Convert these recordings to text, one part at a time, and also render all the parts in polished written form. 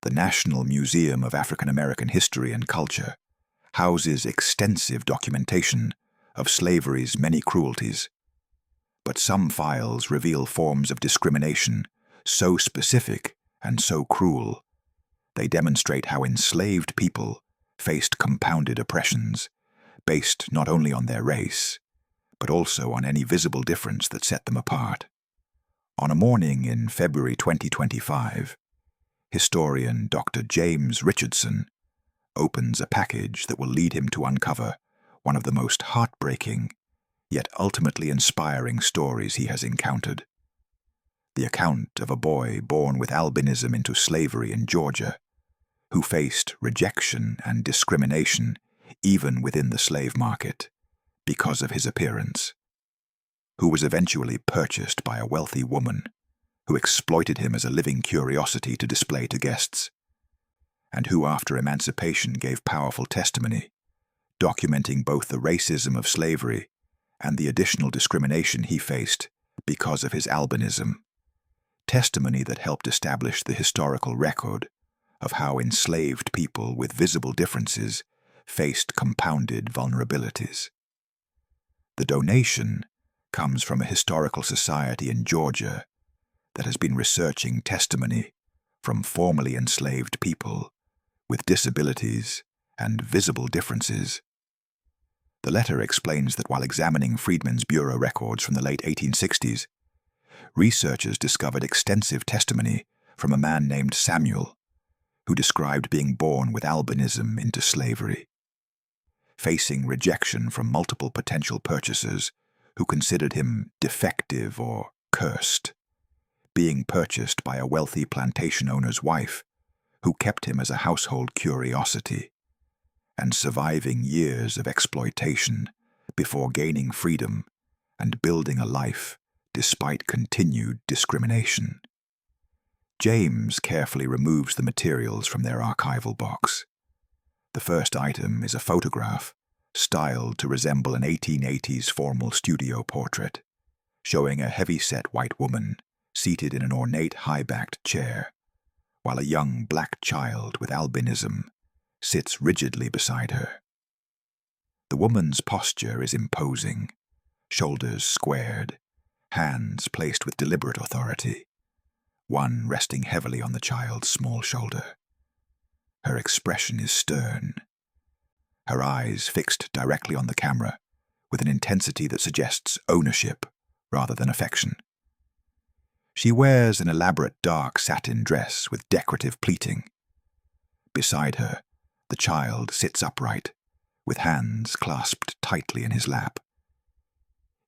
The National Museum of African American History and Culture houses extensive documentation of slavery's many cruelties, but some files reveal forms of discrimination so specific and so cruel they demonstrate how enslaved people faced compounded oppressions based not only on their race, but also on any visible difference that set them apart. On a morning in February 2025, historian Dr. James Richardson opens a package that will lead him to uncover one of the most heartbreaking, yet ultimately inspiring stories he has encountered. The account of a boy born with albinism into slavery in Georgia, who faced rejection and discrimination even within the slave market because of his appearance, who was eventually purchased by a wealthy woman who exploited him as a living curiosity to display to guests, and who after emancipation gave powerful testimony, documenting both the racism of slavery and the additional discrimination he faced because of his albinism, testimony that helped establish the historical record of how enslaved people with visible differences faced compounded vulnerabilities. The donation comes from a historical society in Georgia that has been researching testimony from formerly enslaved people with disabilities and visible differences. The letter explains that while examining Freedmen's Bureau records from the late 1860s, researchers discovered extensive testimony from a man named Samuel, who described being born with albinism into slavery, facing rejection from multiple potential purchasers who considered him defective or cursed, being purchased by a wealthy plantation owner's wife who kept him as a household curiosity, and surviving years of exploitation before gaining freedom and building a life despite continued discrimination. James carefully removes the materials from their archival box. The first item is a photograph styled to resemble an 1880s formal studio portrait, showing a heavy-set white woman seated in an ornate high-backed chair, while a young black child with albinism sits rigidly beside her. The woman's posture is imposing, shoulders squared, hands placed with deliberate authority, one resting heavily on the child's small shoulder. Her expression is stern, her eyes fixed directly on the camera with an intensity that suggests ownership rather than affection. She wears an elaborate dark satin dress with decorative pleating. Beside her, the child sits upright, with hands clasped tightly in his lap.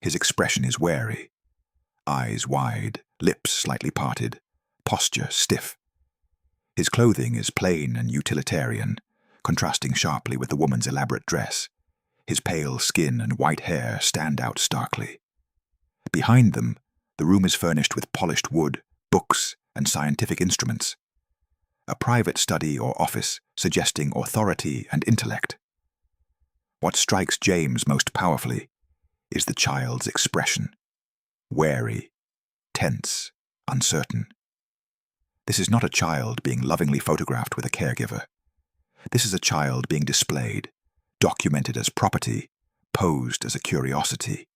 His expression is wary, eyes wide, lips slightly parted, posture stiff. His clothing is plain and utilitarian, contrasting sharply with the woman's elaborate dress. His pale skin and white hair stand out starkly. Behind them, the room is furnished with polished wood, books, and scientific instruments. A private study or office suggesting authority and intellect. What strikes James most powerfully is the child's expression. Wary, tense, uncertain. This is not a child being lovingly photographed with a caregiver. This is a child being displayed, documented as property, posed as a curiosity.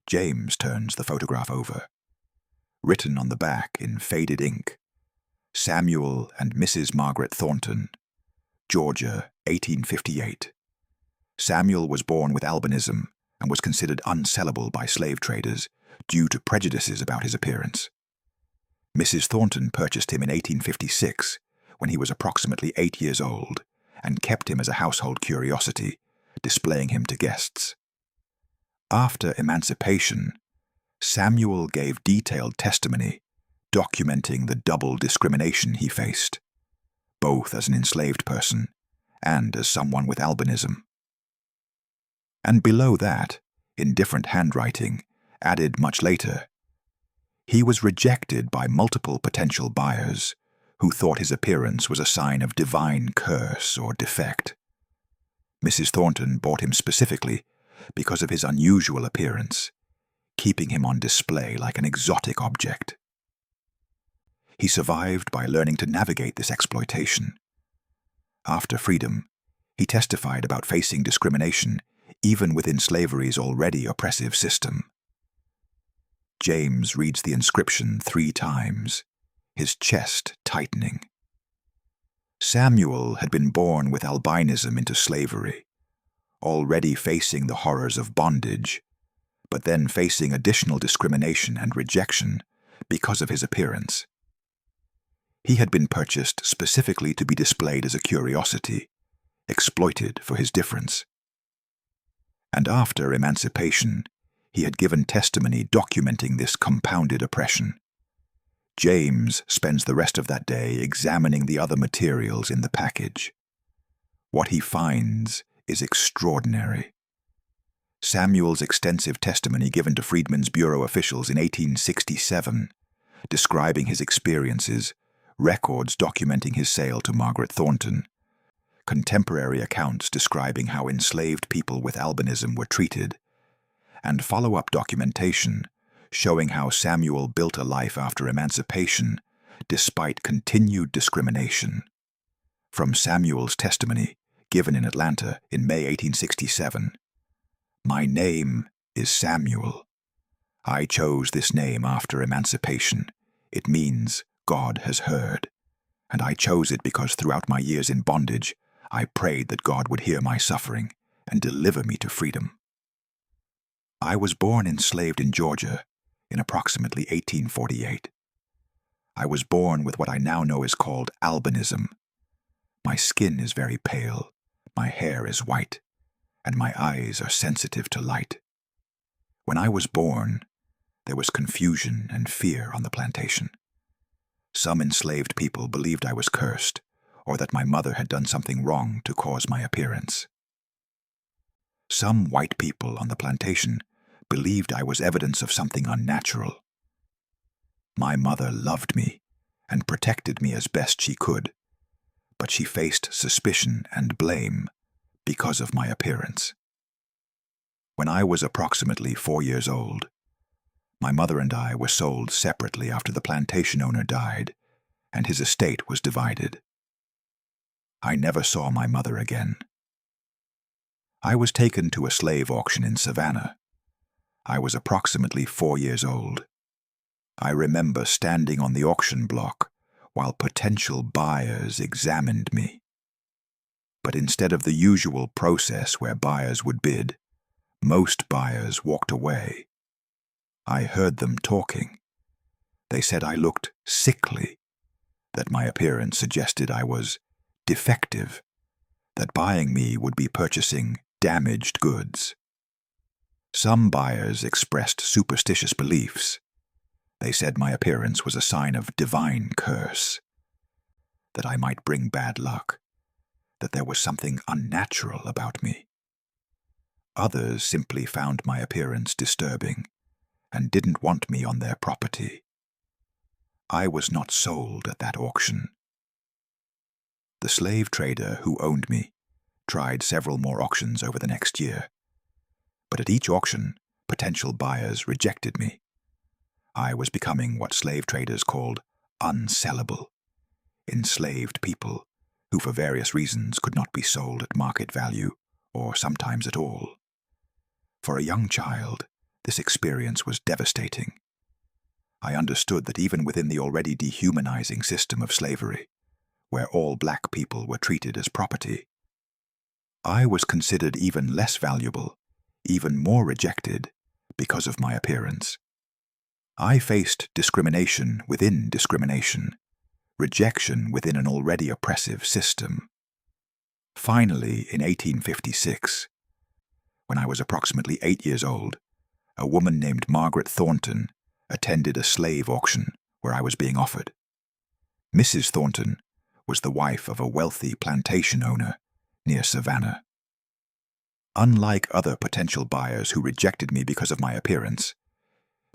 James turns the photograph over. Written on the back in faded ink, Samuel and Mrs. Margaret Thornton, Georgia, 1858. Samuel was born with albinism and was considered unsellable by slave traders due to prejudices about his appearance. Mrs. Thornton purchased him in 1856 when he was approximately 8 years old and kept him as a household curiosity, displaying him to guests. After emancipation, Samuel gave detailed testimony documenting the double discrimination he faced, both as an enslaved person and as someone with albinism. And below that, in different handwriting, added much later, he was rejected by multiple potential buyers who thought his appearance was a sign of divine curse or defect. Mrs. Thornton bought him specifically because of his unusual appearance, keeping him on display like an exotic object. He survived by learning to navigate this exploitation. After freedom, he testified about facing discrimination even within slavery's already oppressive system. James reads the inscription 3 times, his chest tightening. Samuel had been born with albinism into slavery, already facing the horrors of bondage, but then facing additional discrimination and rejection because of his appearance. He had been purchased specifically to be displayed as a curiosity, exploited for his difference. And after emancipation, he had given testimony documenting this compounded oppression. James spends the rest of that day examining the other materials in the package. What he finds is extraordinary. Samuel's extensive testimony given to Freedmen's Bureau officials in 1867, describing his experiences, records documenting his sale to Margaret Thornton, contemporary accounts describing how enslaved people with albinism were treated, and follow-up documentation showing how Samuel built a life after emancipation despite continued discrimination. From Samuel's testimony, given in Atlanta in May 1867, "My name is Samuel. I chose this name after emancipation. It means God has heard. And I chose it because throughout my years in bondage, I prayed that God would hear my suffering and deliver me to freedom." I was born enslaved in Georgia in approximately 1848. I was born with what I now know is called albinism. My skin is very pale, my hair is white, and my eyes are sensitive to light. When I was born, there was confusion and fear on the plantation. Some enslaved people believed I was cursed, or that my mother had done something wrong to cause my appearance. Some white people on the plantation believed I was evidence of something unnatural. My mother loved me and protected me as best she could, but she faced suspicion and blame because of my appearance. When I was approximately 4 years old, my mother and I were sold separately after the plantation owner died, and his estate was divided. I never saw my mother again. I was taken to a slave auction in Savannah. I was approximately 4 years old. I remember standing on the auction block while potential buyers examined me. But instead of the usual process where buyers would bid, most buyers walked away. I heard them talking. They said I looked sickly, that my appearance suggested I was defective, that buying me would be purchasing damaged goods. Some buyers expressed superstitious beliefs. They said my appearance was a sign of divine curse, that I might bring bad luck, that there was something unnatural about me. Others simply found my appearance disturbing and didn't want me on their property. I was not sold at that auction. The slave trader who owned me tried several more auctions over the next year, but at each auction, potential buyers rejected me. I was becoming what slave traders called unsellable, enslaved people who for various reasons could not be sold at market value or sometimes at all. For a young child, this experience was devastating. I understood that even within the already dehumanizing system of slavery, where all black people were treated as property, I was considered even less valuable, even more rejected, because of my appearance. I faced discrimination within discrimination, rejection within an already oppressive system. Finally, in 1856, when I was approximately 8 years old, a woman named Margaret Thornton attended a slave auction where I was being offered. Mrs. Thornton was the wife of a wealthy plantation owner near Savannah. Unlike other potential buyers who rejected me because of my appearance,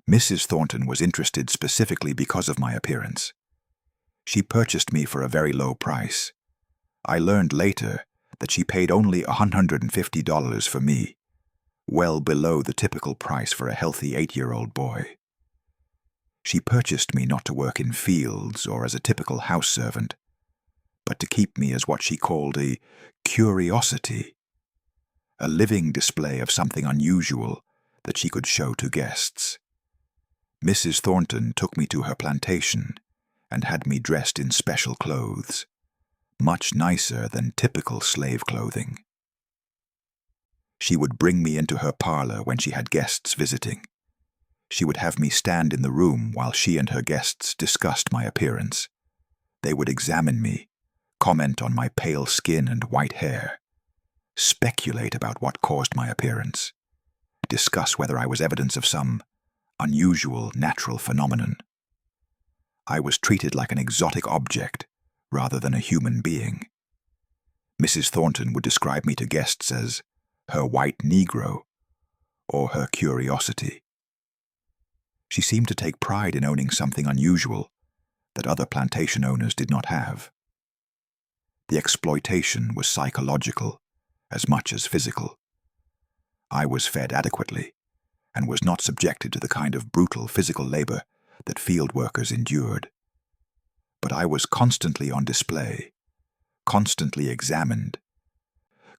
Mrs. Thornton was interested specifically because of my appearance. She purchased me for a very low price. I learned later that she paid only $150 for me, well below the typical price for a healthy 8-year-old boy. She purchased me not to work in fields or as a typical house servant, but to keep me as what she called a curiosity, a living display of something unusual that she could show to guests. Mrs. Thornton took me to her plantation and had me dressed in special clothes, much nicer than typical slave clothing. She would bring me into her parlor when she had guests visiting. She would have me stand in the room while she and her guests discussed my appearance. They would examine me, comment on my pale skin and white hair, speculate about what caused my appearance, discuss whether I was evidence of some unusual natural phenomenon. I was treated like an exotic object rather than a human being. Mrs. Thornton would describe me to guests as her white Negro or her curiosity. She seemed to take pride in owning something unusual that other plantation owners did not have. The exploitation was psychological as much as physical. I was fed adequately and was not subjected to the kind of brutal physical labor that field workers endured. But I was constantly on display, constantly examined,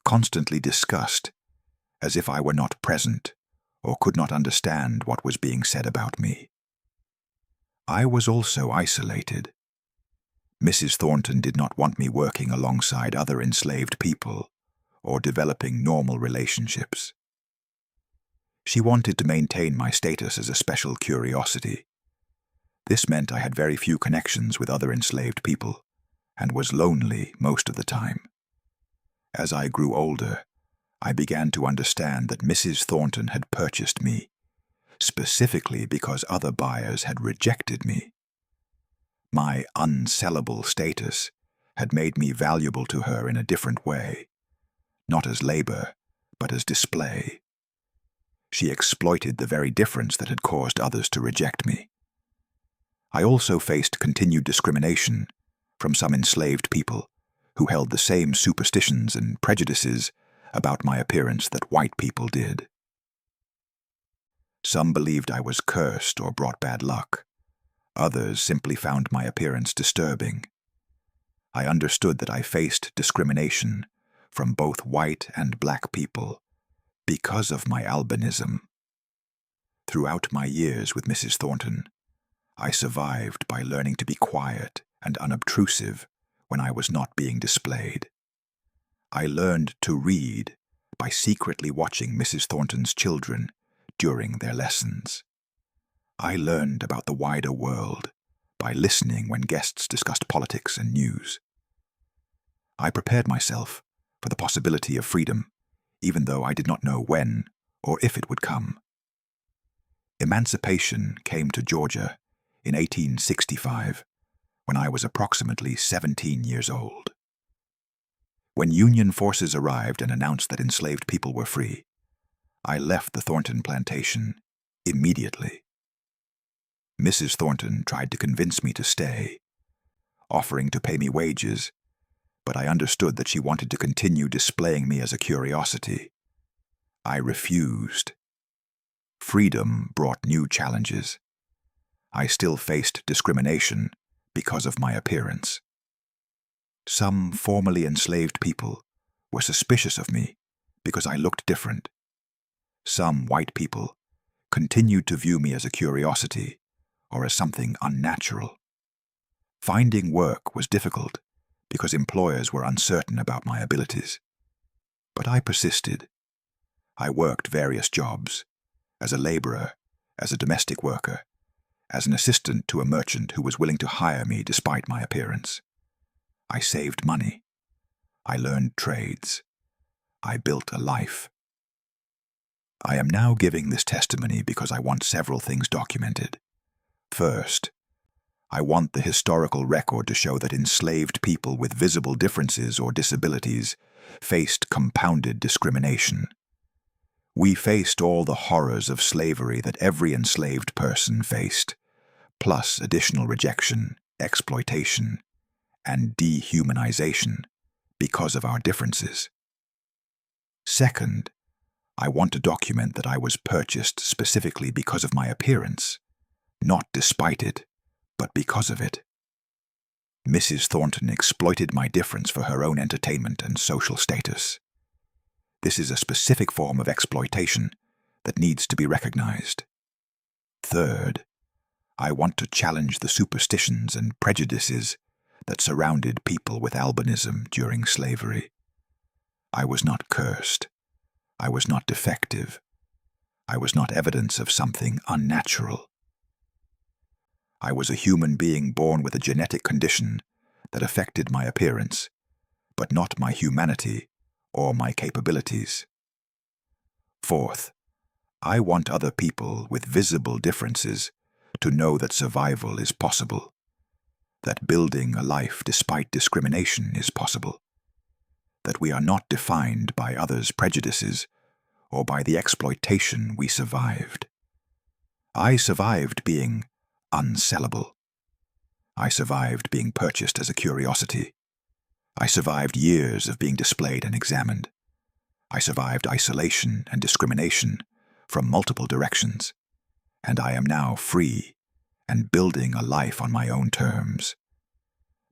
constantly discussed, as if I were not present or could not understand what was being said about me. I was also isolated. Mrs. Thornton did not want me working alongside other enslaved people or developing normal relationships. She wanted to maintain my status as a special curiosity. This meant I had very few connections with other enslaved people and was lonely most of the time. As I grew older, I began to understand that Mrs. Thornton had purchased me, specifically because other buyers had rejected me. My unsellable status had made me valuable to her in a different way, not as labor, but as display. She exploited the very difference that had caused others to reject me. I also faced continued discrimination from some enslaved people who held the same superstitions and prejudices about my appearance that white people did. Some believed I was cursed or brought bad luck. Others simply found my appearance disturbing. I understood that I faced discrimination from both white and black people because of my albinism. Throughout my years with Mrs. Thornton, I survived by learning to be quiet and unobtrusive when I was not being displayed. I learned to read by secretly watching Mrs. Thornton's children during their lessons. I learned about the wider world by listening when guests discussed politics and news. I prepared myself for the possibility of freedom, even though I did not know when or if it would come. Emancipation came to Georgia in 1865, when I was approximately 17 years old. When Union forces arrived and announced that enslaved people were free, I left the Thornton plantation immediately. Mrs. Thornton tried to convince me to stay, offering to pay me wages, but I understood that she wanted to continue displaying me as a curiosity. I refused. Freedom brought new challenges. I still faced discrimination because of my appearance. Some formerly enslaved people were suspicious of me because I looked different. Some white people continued to view me as a curiosity or as something unnatural. Finding work was difficult because employers were uncertain about my abilities. But I persisted. I worked various jobs, as a laborer, as a domestic worker, as an assistant to a merchant who was willing to hire me despite my appearance. I saved money. I learned trades. I built a life. I am now giving this testimony because I want several things documented. First, I want the historical record to show that enslaved people with visible differences or disabilities faced compounded discrimination. We faced all the horrors of slavery that every enslaved person faced, plus additional rejection, exploitation, and dehumanization because of our differences. Second, I want to document that I was purchased specifically because of my appearance, not despite it, but because of it. Mrs. Thornton exploited my difference for her own entertainment and social status. This is a specific form of exploitation that needs to be recognized. Third, I want to challenge the superstitions and prejudices that surrounded people with albinism during slavery. I was not cursed. I was not defective. I was not evidence of something unnatural. I was a human being born with a genetic condition that affected my appearance, but not my humanity or my capabilities. Fourth, I want other people with visible differences to know that survival is possible, that building a life despite discrimination is possible, that we are not defined by others' prejudices or by the exploitation we survived. I survived being unsellable. I survived being purchased as a curiosity. I survived years of being displayed and examined. I survived isolation and discrimination from multiple directions, and I am now free and building a life on my own terms.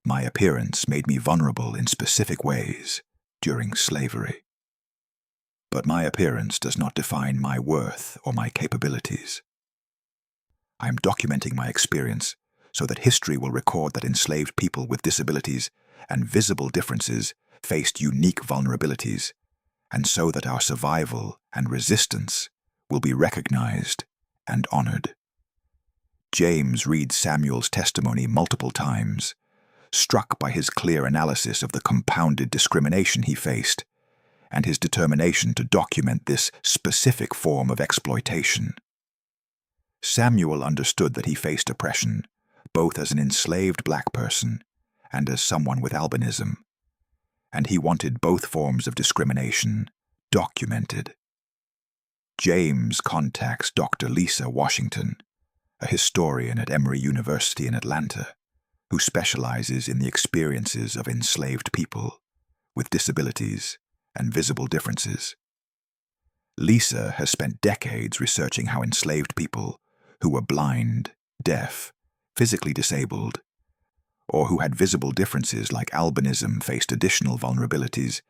My appearance made me vulnerable in specific ways during slavery. But my appearance does not define my worth or my capabilities. I am documenting my experience so that history will record that enslaved people with disabilities and visible differences faced unique vulnerabilities, and so that our survival and resistance will be recognized and honored. James reads Samuel's testimony multiple times, struck by his clear analysis of the compounded discrimination he faced and his determination to document this specific form of exploitation. Samuel understood that he faced oppression, both as an enslaved black person and as someone with albinism, and he wanted both forms of discrimination documented. James contacts Dr. Lisa Washington, a historian at Emory University in Atlanta, who specializes in the experiences of enslaved people with disabilities and visible differences. Lisa has spent decades researching how enslaved people who were blind, deaf, physically disabled, or who had visible differences like albinism faced additional vulnerabilities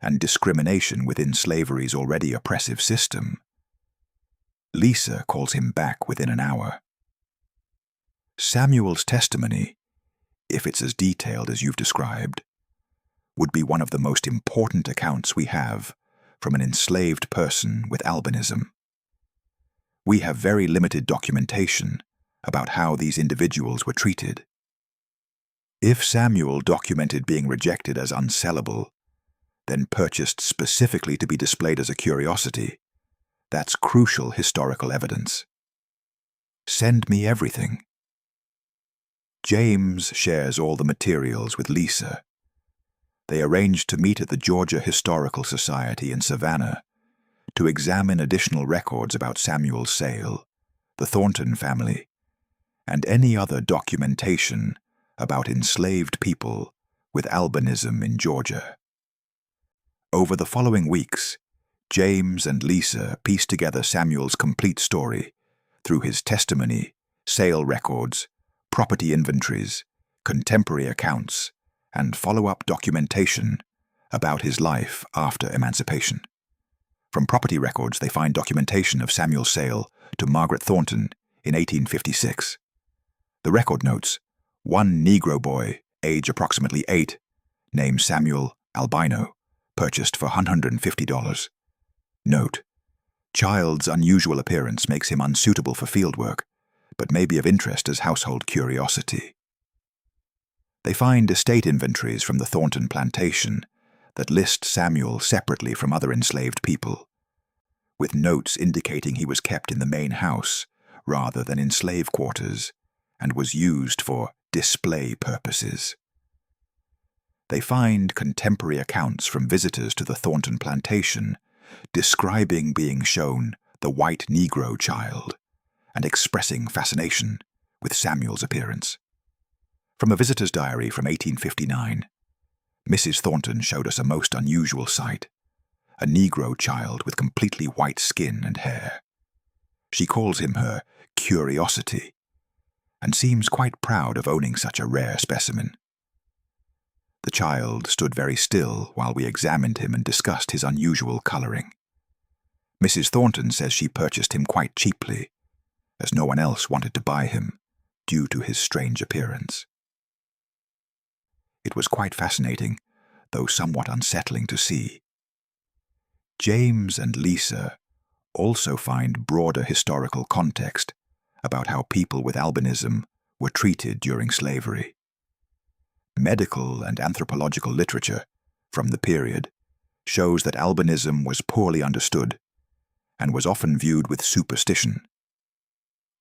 and discrimination within slavery's already oppressive system. Lisa calls him back within an hour. Samuel's testimony, if it's as detailed as you've described, would be one of the most important accounts we have from an enslaved person with albinism. We have very limited documentation about how these individuals were treated. If Samuel documented being rejected as unsellable, then purchased specifically to be displayed as a curiosity, that's crucial historical evidence. Send me everything. James shares all the materials with Lisa. They arranged to meet at the Georgia Historical Society in Savannah to examine additional records about Samuel's sale, the Thornton family, and any other documentation about enslaved people with albinism in Georgia. Over the following weeks, James and Lisa pieced together Samuel's complete story through his testimony, sale records, property inventories, contemporary accounts, and follow-up documentation about his life after emancipation. From property records, they find documentation of Samuel's sale to Margaret Thornton in 1856. The record notes, one Negro boy, age approximately 8, named Samuel Albino, purchased for $150. Note, child's unusual appearance makes him unsuitable for fieldwork, but may be of interest as household curiosity. They find estate inventories from the Thornton plantation that list Samuel separately from other enslaved people, with notes indicating he was kept in the main house rather than in slave quarters and was used for display purposes. They find contemporary accounts from visitors to the Thornton plantation describing being shown the white Negro child and expressing fascination with Samuel's appearance. From a visitor's diary from 1859, Mrs. Thornton showed us a most unusual sight, a Negro child with completely white skin and hair. She calls him her curiosity and seems quite proud of owning such a rare specimen. The child stood very still while we examined him and discussed his unusual colouring. Mrs. Thornton says she purchased him quite cheaply, as no one else wanted to buy him due to his strange appearance. It was quite fascinating, though somewhat unsettling to see. James and Lisa also find broader historical context about how people with albinism were treated during slavery. Medical and anthropological literature from the period shows that albinism was poorly understood and was often viewed with superstition.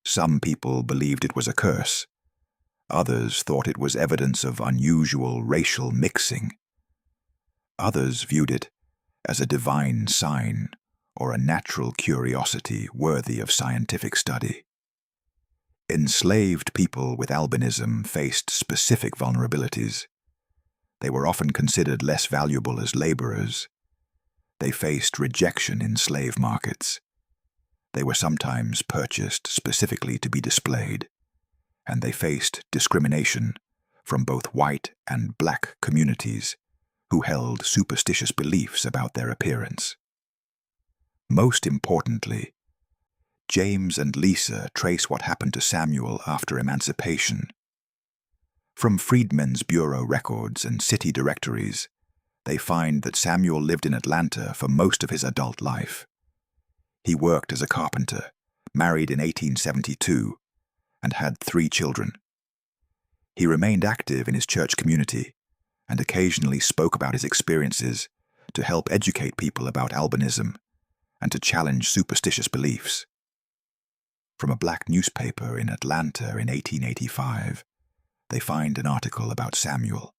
Some people believed it was a curse. Others thought it was evidence of unusual racial mixing. Others viewed it as a divine sign or a natural curiosity worthy of scientific study. Enslaved people with albinism faced specific vulnerabilities. They were often considered less valuable as laborers. They faced rejection in slave markets. They were sometimes purchased specifically to be displayed, and they faced discrimination from both white and black communities who held superstitious beliefs about their appearance. Most importantly, James and Lisa trace what happened to Samuel after emancipation. From Freedmen's Bureau records and city directories, they find that Samuel lived in Atlanta for most of his adult life. He worked as a carpenter, married in 1872, and had 3 children. He remained active in his church community and occasionally spoke about his experiences to help educate people about albinism and to challenge superstitious beliefs. From a black newspaper in Atlanta in 1885, they find an article about Samuel.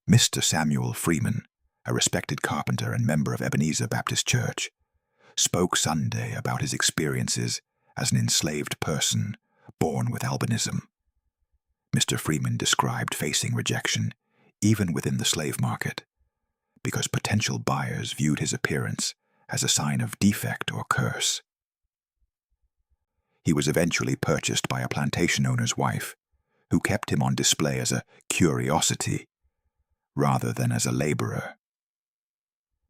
Mr. Samuel Freeman, a respected carpenter and member of Ebenezer Baptist Church, spoke Sunday about his experiences as an enslaved person born with albinism. Mr. Freeman described facing rejection, even within the slave market, because potential buyers viewed his appearance as a sign of defect or curse. He was eventually purchased by a plantation owner's wife, who kept him on display as a curiosity rather than as a laborer.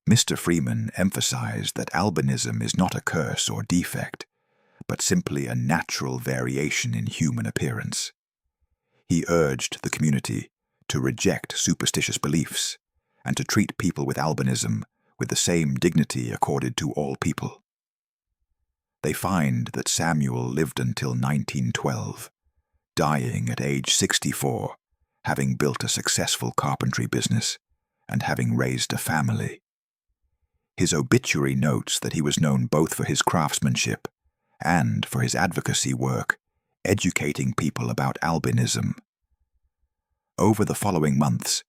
Mr. Freeman emphasized that albinism is not a curse or defect, but simply a natural variation in human appearance. He urged the community to reject superstitious beliefs and to treat people with albinism with the same dignity accorded to all people. They find that Samuel lived until 1912, dying at age 64, having built a successful carpentry business and having raised a family. His obituary notes that he was known both for his craftsmanship and for his advocacy work, educating people about albinism. Over the following months,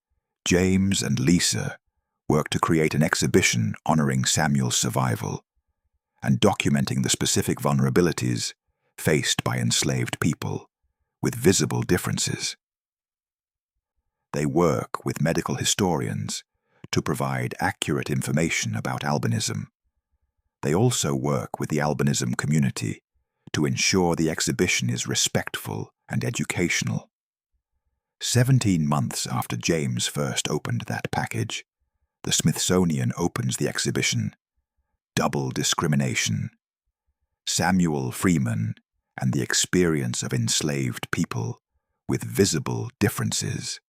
James and Lisa worked to create an exhibition honoring Samuel's survival and documenting the specific vulnerabilities faced by enslaved people with visible differences. They work with medical historians to provide accurate information about albinism. They also work with the albinism community to ensure the exhibition is respectful and educational. 17 months after James first opened that package, the Smithsonian opens the exhibition, Double Discrimination, Samuel Freeman and the Experience of Enslaved People with Visible Differences.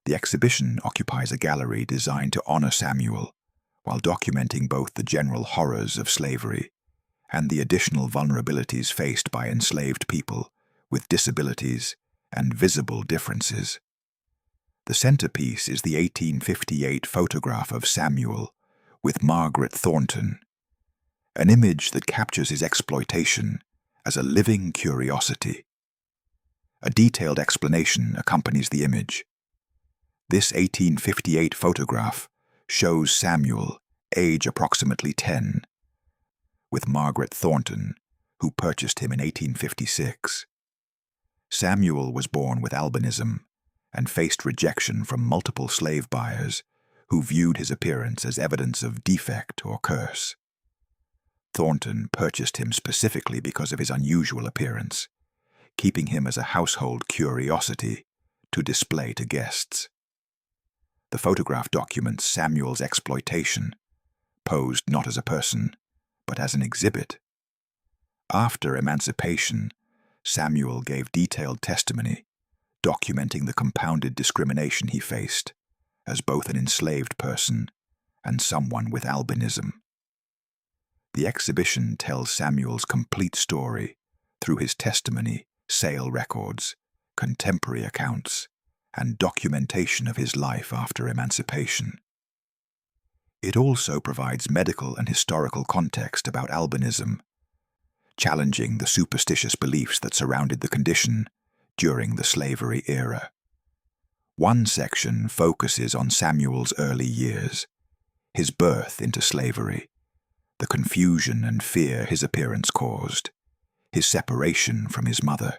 The exhibition occupies a gallery designed to honor Samuel while documenting both the general horrors of slavery and the additional vulnerabilities faced by enslaved people with disabilities and visible differences. The centerpiece is the 1858 photograph of Samuel with Margaret Thornton, an image that captures his exploitation as a living curiosity. A detailed explanation accompanies the image. This 1858 photograph shows Samuel, age approximately 10, with Margaret Thornton, who purchased him in 1856. Samuel was born with albinism and faced rejection from multiple slave buyers who viewed his appearance as evidence of defect or curse. Thornton purchased him specifically because of his unusual appearance. keeping him as a household curiosity to display to guests. The photograph documents Samuel's exploitation, posed not as a person, but as an exhibit. After emancipation, Samuel gave detailed testimony, documenting the compounded discrimination he faced as both an enslaved person and someone with albinism. The exhibition tells Samuel's complete story through his testimony, sale records, contemporary accounts, and documentation of his life after emancipation. It also provides medical and historical context about albinism, challenging the superstitious beliefs that surrounded the condition during the slavery era. One section focuses on Samuel's early years, his birth into slavery, the confusion and fear his appearance caused, his separation from his mother,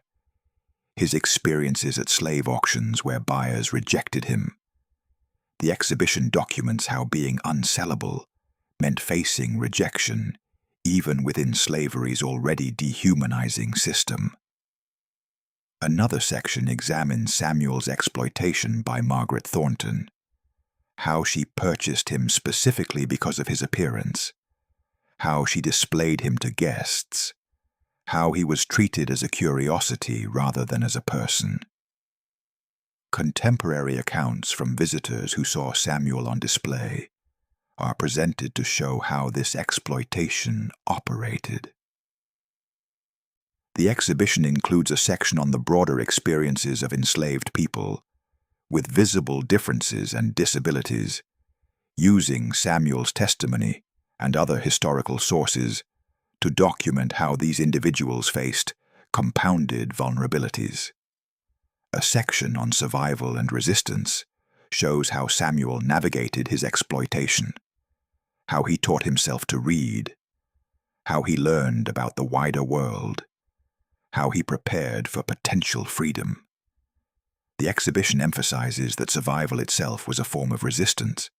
his experiences at slave auctions where buyers rejected him. The exhibition documents how being unsellable meant facing rejection even within slavery's already dehumanizing system. Another section examines Samuel's exploitation by Margaret Thornton, how she purchased him specifically because of his appearance, how she displayed him to guests, how he was treated as a curiosity rather than as a person. Contemporary accounts from visitors who saw Samuel on display are presented to show how this exploitation operated. The exhibition includes a section on the broader experiences of enslaved people with visible differences and disabilities, using Samuel's testimony and other historical sources to document how these individuals faced compounded vulnerabilities. A section on survival and resistance shows how Samuel navigated his exploitation, how he taught himself to read, how he learned about the wider world, how he prepared for potential freedom. The exhibition emphasizes that survival itself was a form of resistance.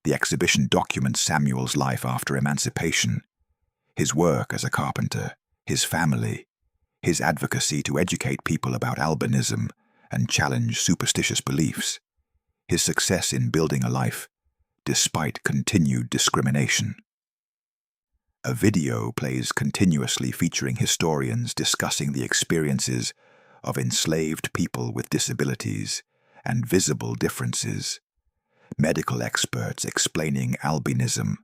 The exhibition documents Samuel's life after emancipation, his work as a carpenter, his family, his advocacy to educate people about albinism and challenge superstitious beliefs, his success in building a life despite continued discrimination. A video plays continuously featuring historians discussing the experiences of enslaved people with disabilities and visible differences, medical experts explaining albinism,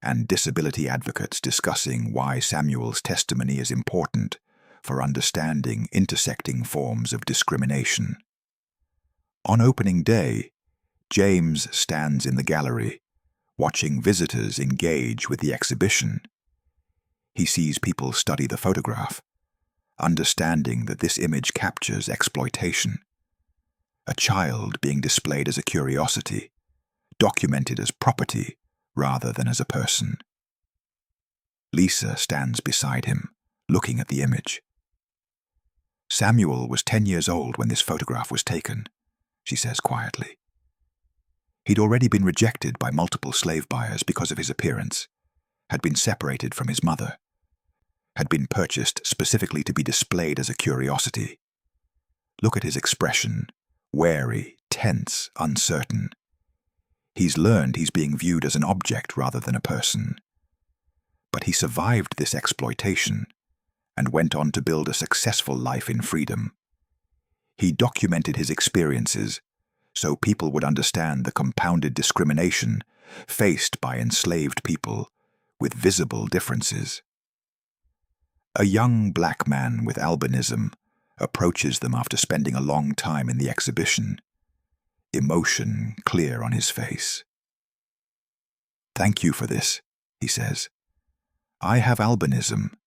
and disability advocates discussing why Samuel's testimony is important for understanding intersecting forms of discrimination. On opening day, James stands in the gallery, watching visitors engage with the exhibition. He sees people study the photograph, understanding that this image captures exploitation. A child being displayed as a curiosity, documented as property rather than as a person. Lisa stands beside him, looking at the image. Samuel was 10 years old when this photograph was taken, she says quietly. He'd already been rejected by multiple slave buyers because of his appearance, had been separated from his mother, had been purchased specifically to be displayed as a curiosity. Look at his expression, wary, tense, uncertain. He's learned he's being viewed as an object rather than a person. But he survived this exploitation and went on to build a successful life in freedom. He documented his experiences so people would understand the compounded discrimination faced by enslaved people with visible differences. A young black man with albinism approaches them after spending a long time in the exhibition, emotion clear on his face. "Thank you for this," he says. "I have albinism,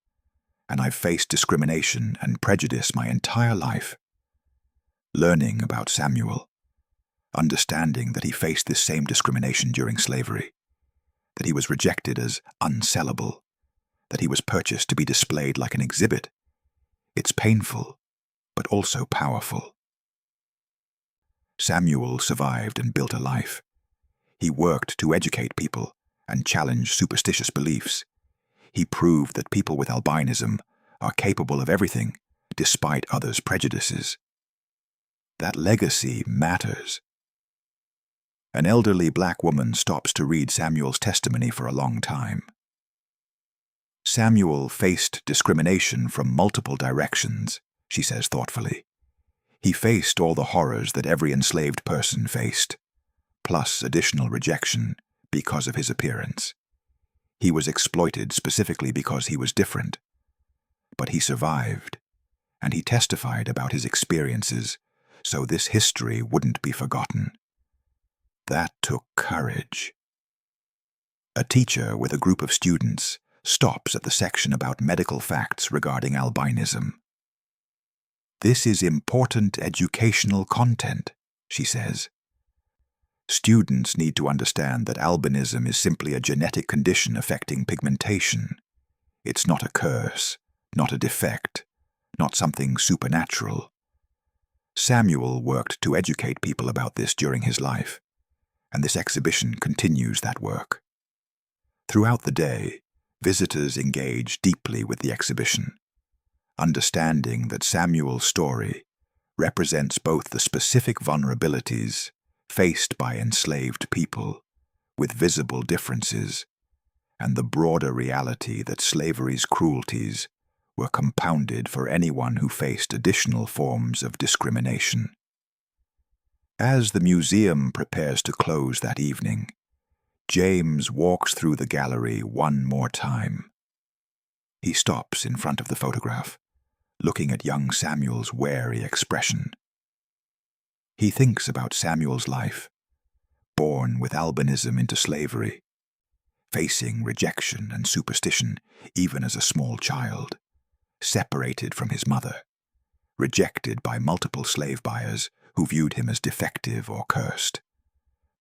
and I've faced discrimination and prejudice my entire life." Learning about Samuel, understanding that he faced this same discrimination during slavery, that he was rejected as unsellable, that he was purchased to be displayed like an exhibit, it's painful, but also powerful. Samuel survived and built a life. He worked to educate people and challenge superstitious beliefs. He proved that people with albinism are capable of everything, despite others' prejudices. That legacy matters. An elderly black woman stops to read Samuel's testimony for a long time. Samuel faced discrimination from multiple directions, she says thoughtfully. He faced all the horrors that every enslaved person faced, plus additional rejection because of his appearance. He was exploited specifically because he was different. But he survived, and he testified about his experiences, so this history wouldn't be forgotten. That took courage. A teacher with a group of students stops at the section about medical facts regarding albinism. "This is important educational content," she says. Students need to understand that albinism is simply a genetic condition affecting pigmentation. It's not a curse, not a defect, not something supernatural. Samuel worked to educate people about this during his life, and this exhibition continues that work. Throughout the day, visitors engage deeply with the exhibition, understanding that Samuel's story represents both the specific vulnerabilities faced by enslaved people with visible differences and the broader reality that slavery's cruelties were compounded for anyone who faced additional forms of discrimination. As the museum prepares to close that evening, James walks through the gallery one more time. He stops in front of the photograph, looking at young Samuel's wary expression. He thinks about Samuel's life, born with albinism into slavery, facing rejection and superstition even as a small child, separated from his mother, rejected by multiple slave buyers who viewed him as defective or cursed,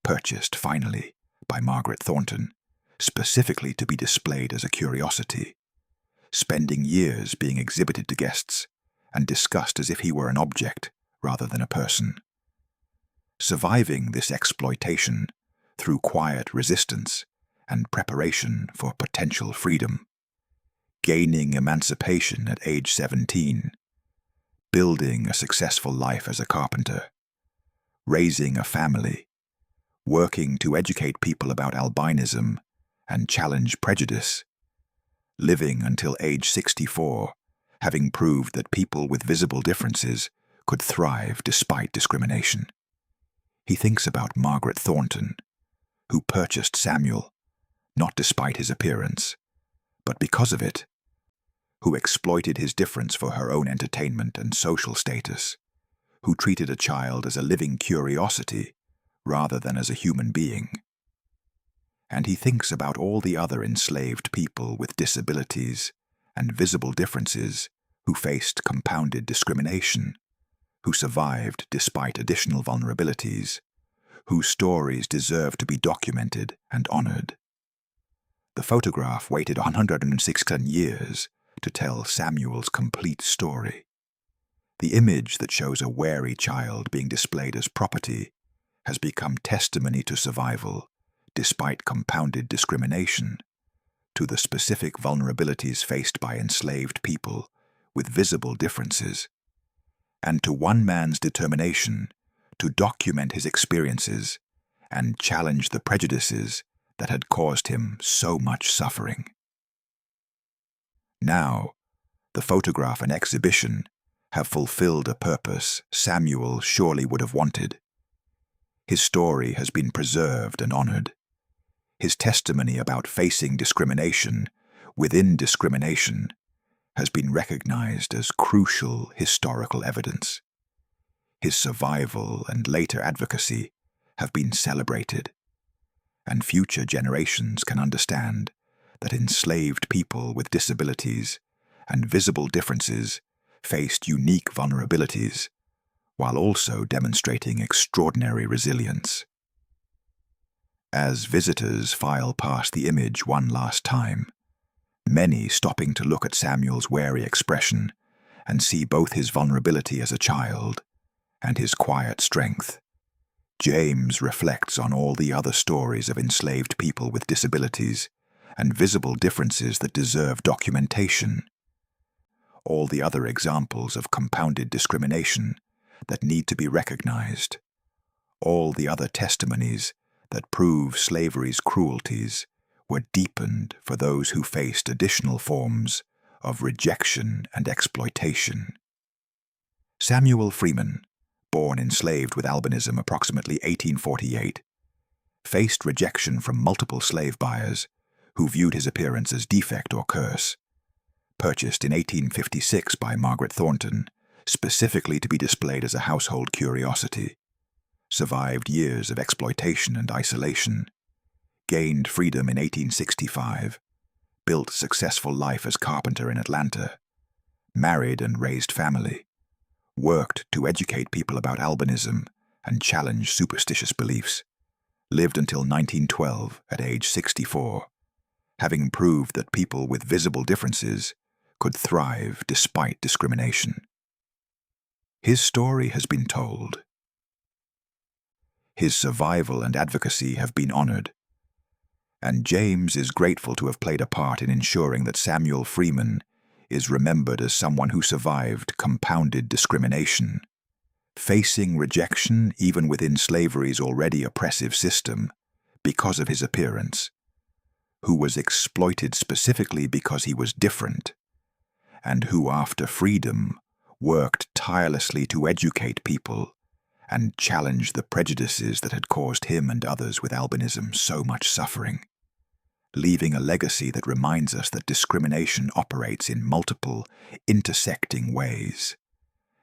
purchased finally by Margaret Thornton, specifically to be displayed as a curiosity, spending years being exhibited to guests and discussed as if he were an object rather than a person. Surviving this exploitation through quiet resistance and preparation for potential freedom, gaining emancipation at age 17, building a successful life as a carpenter, raising a family, working to educate people about albinism and challenge prejudice, living until age 64, having proved that people with visible differences could thrive despite discrimination. He thinks about Margaret Thornton, who purchased Samuel, not despite his appearance, but because of it, who exploited his difference for her own entertainment and social status, who treated a child as a living curiosity rather than as a human being. And he thinks about all the other enslaved people with disabilities and visible differences who faced compounded discrimination, who survived despite additional vulnerabilities, whose stories deserve to be documented and honored. The photograph waited 116 years to tell Samuel's complete story. The image that shows a wary child being displayed as property has become testimony to survival despite compounded discrimination, to the specific vulnerabilities faced by enslaved people with visible differences, and to one man's determination to document his experiences and challenge the prejudices that had caused him so much suffering. Now, the photograph and exhibition have fulfilled a purpose Samuel surely would have wanted. His story has been preserved and honored. His testimony about facing discrimination within discrimination has been recognized as crucial historical evidence. His survival and later advocacy have been celebrated, and future generations can understand that enslaved people with disabilities and visible differences faced unique vulnerabilities while also demonstrating extraordinary resilience. As visitors file past the image one last time, many stopping to look at Samuel's wary expression and see both his vulnerability as a child and his quiet strength, James reflects on all the other stories of enslaved people with disabilities and visible differences that deserve documentation. all the other examples of compounded discrimination that need to be recognized, all the other testimonies that prove slavery's cruelties were deepened for those who faced additional forms of rejection and exploitation. Samuel Freeman, born enslaved with albinism approximately 1848, faced rejection from multiple slave buyers who viewed his appearance as defect or curse. Purchased in 1856 by Margaret Thornton, specifically to be displayed as a household curiosity, survived years of exploitation and isolation, gained freedom in 1865, built successful life as carpenter in Atlanta, married and raised family, worked to educate people about albinism and challenge superstitious beliefs, lived until 1912 at age 64, having proved that people with visible differences could thrive despite discrimination. His story has been told. His survival and advocacy have been honored, and James is grateful to have played a part in ensuring that Samuel Freeman is remembered as someone who survived compounded discrimination, facing rejection even within slavery's already oppressive system because of his appearance, who was exploited specifically because he was different, and who after freedom worked tirelessly to educate people and challenge the prejudices that had caused him and others with albinism so much suffering, leaving a legacy that reminds us that discrimination operates in multiple, intersecting ways,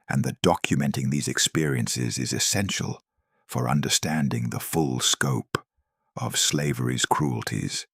and that documenting these experiences is essential for understanding the full scope of slavery's cruelties.